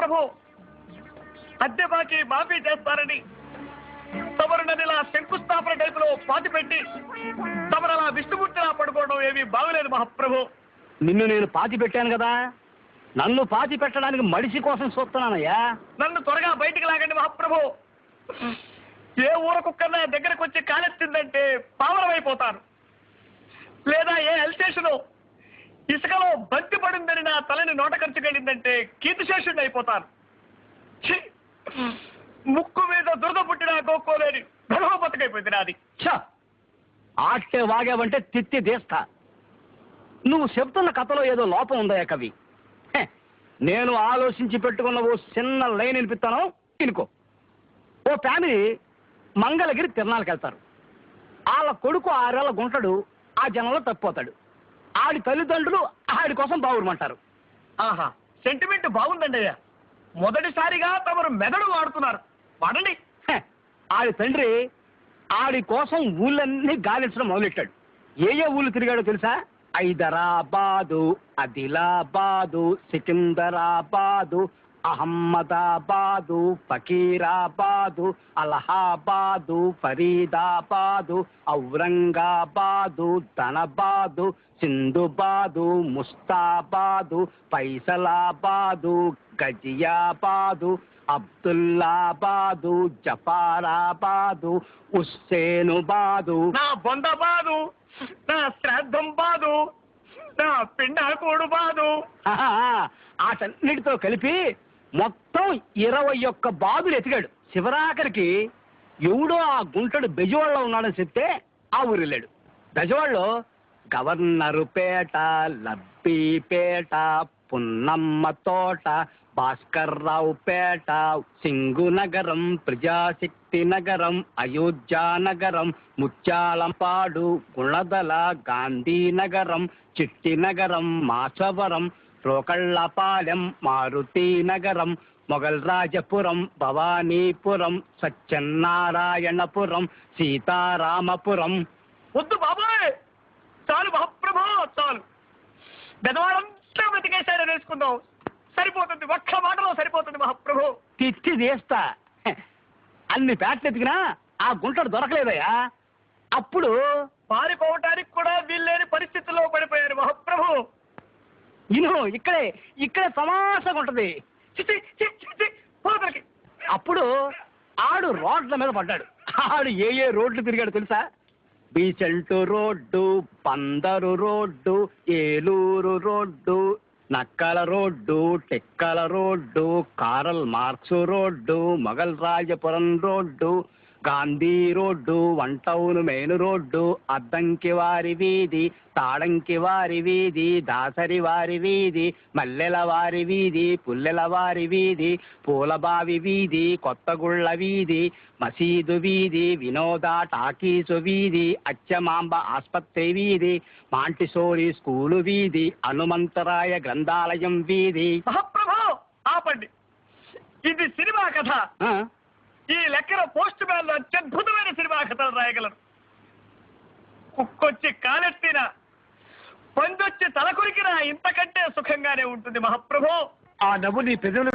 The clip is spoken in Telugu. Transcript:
మహాప్రభు అద్దె బాకీ మాఫీ చేస్తారని తమరు నదిలా శంకుస్థాపన టైపులో పాతి పెట్టి తమరలా విష్ణుమూర్తిలా పడుకోవడం ఏమీ బాగలేదు మహాప్రభు. నిన్ను నేను పాతి పెట్టాను కదా, నన్ను పాతి పెట్టడానికి మడిసి కోసం చూస్తున్నానయ్యా. నన్ను త్వరగా బయటికి లాగండి మహాప్రభు. ఏ ఊర కుక్కన్నా దగ్గరకు వచ్చి కాలెత్తిందంటే పావనమైపోతాను. లేదా ఏ ఎల్స్టేషను ఇసుకలో బంతి పడిందని నా తలని నోట ఖర్చుకెళ్ళిందంటే కీర్తిశేషుడిని అయిపోతాను. ముక్కు మీద దురద పుట్టినా గోక్కోలేని ధర్మ బతకైపోయింది నాది. ఆట్టే వాగావంటే తిత్తి తీస్తా. నువ్వు చెప్తున్న కథలో ఏదో లోపం ఉందయ్యా కవి. నేను ఆలోచించి పెట్టుకున్న ఓ చిన్న లైన్ వినిపిస్తాను, వినుకో. ఓ ఫ్యామిలీ మంగళగిరి తిరణాలకు వెళ్తారు. వాళ్ళ కొడుకు 6 ఏళ్ల గుంటడు ఆ జనంలో తప్పిపోతాడు. ఆడి తల్లిదండ్రులు ఆడి కోసం బావురమంటారు. ఆహా, సెంటిమెంట్ బాగుందండి అయ్యా. మొదటిసారిగా తమరు మెదడు వాడుతున్నారు, వాడండి. ఆడి తండ్రి ఆడి కోసం ఊళ్ళన్నీ గాలించడం మొదలెట్టాడు. ఏ ఊళ్ళు తిరిగాడో తెలుసా? హైదరాబాదు, ఆదిలాబాదు, సికింద్రాబాదు, అహ్మదాబాదు, ఫకీరాబాదు, అలహాబాదు, ఫరీదాబాదు, ఔరంగాబాదు, ధనబాదు, సింధుబాదు, ముస్తాబాదు, ఫైసలాబాదు, గజియాబాదు, అబ్దుల్లాబాదు, జఫారాబాదు, హుస్సేనుబాదు. నా బొందబాదు, నా శ్రాద్ధం బాదు, నా పిండాకోడు బాదు. ఆటన్నిటితో కలిపి మొత్తం 21 బాదులు ఎతికాడు. శివరాఖరికి ఎవడో ఆ గుంటడు బెజవాడలో ఉన్నాడని చెప్తే ఆ ఊరు వెళ్ళాడు. బెజవాడలో గవర్నరుపేట, లబ్బీపేట, పున్నమ్మ తోట, భాస్కర్రావు పేట, సింగునగరం, ప్రజాశక్తి నగరం, అయోధ్యానగరం, ముత్యాలంపాడు, గుణదల, గాంధీనగరం, చిట్టినగరం, మాచవరం, రోకళ్లపాలెం, మారుతీనగరం, మొగల్ రాజపురం, భవానీపురం, సత్యనారాయణపురం, సీతారామపురం. వద్దు బాబాయ్, చాలు మహాప్రభు, చాలు. బెదవాడంతా బ్రతికేశారని వేసుకుందాం, సరిపోతుంది. ఒక్క మాటలో సరిపోతుంది మహాప్రభు. తిత్తి తీస్తా. అన్ని పేటలు ఎతికినా ఆ గుంటడు దొరకలేదయ్యా. అప్పుడు పారిపోవటానికి కూడా వీల్లేని పరిస్థితుల్లో పడిపోయారు మహాప్రభు. ఇక్కడే తమాషగా ఉంటది. అప్పుడు ఆడు రోడ్ల మీద పడ్డాడు. ఆడు ఏ రోడ్లు తిరిగాడు తెలుసా? Besant road, Bandar road, Eluru road, Nakkala road, Tekkala road, Karl Marx road, Mogal Rajapuram road, Gandhi road, one town main road, Addanki వారి వీధి, తాడంకి వారి వీధి, దాసరి వారి వీధి, మల్లెల వారి వీధి, పుల్లెల వారి వీధి, పూలబావి వీధి, కొత్తగుళ్ళ వీధి, మసీదు వీధి, వినోద టాకీసు వీధి, అచ్చమాంబ ఆస్పత్రి వీధి, మాంటిసోరి స్కూలు వీధి, హనుమంతరాయ గ్రంథాలయం వీధి. మహాప్రభు ఆపండి, ఇది సినిమా కథ. ఈ లెక్కన పోస్ట్ మ్యాన్ లో అత్యద్భుతమైన సినిమా కథలు రాయగలరు. కుక్కొచ్చి కాలెత్తిన, పందొచ్చి తల కొరికినా ఇంతకంటే సుఖంగానే ఉంటుంది మహాప్రభు. ఆ నవ్వు నీ పెదవుల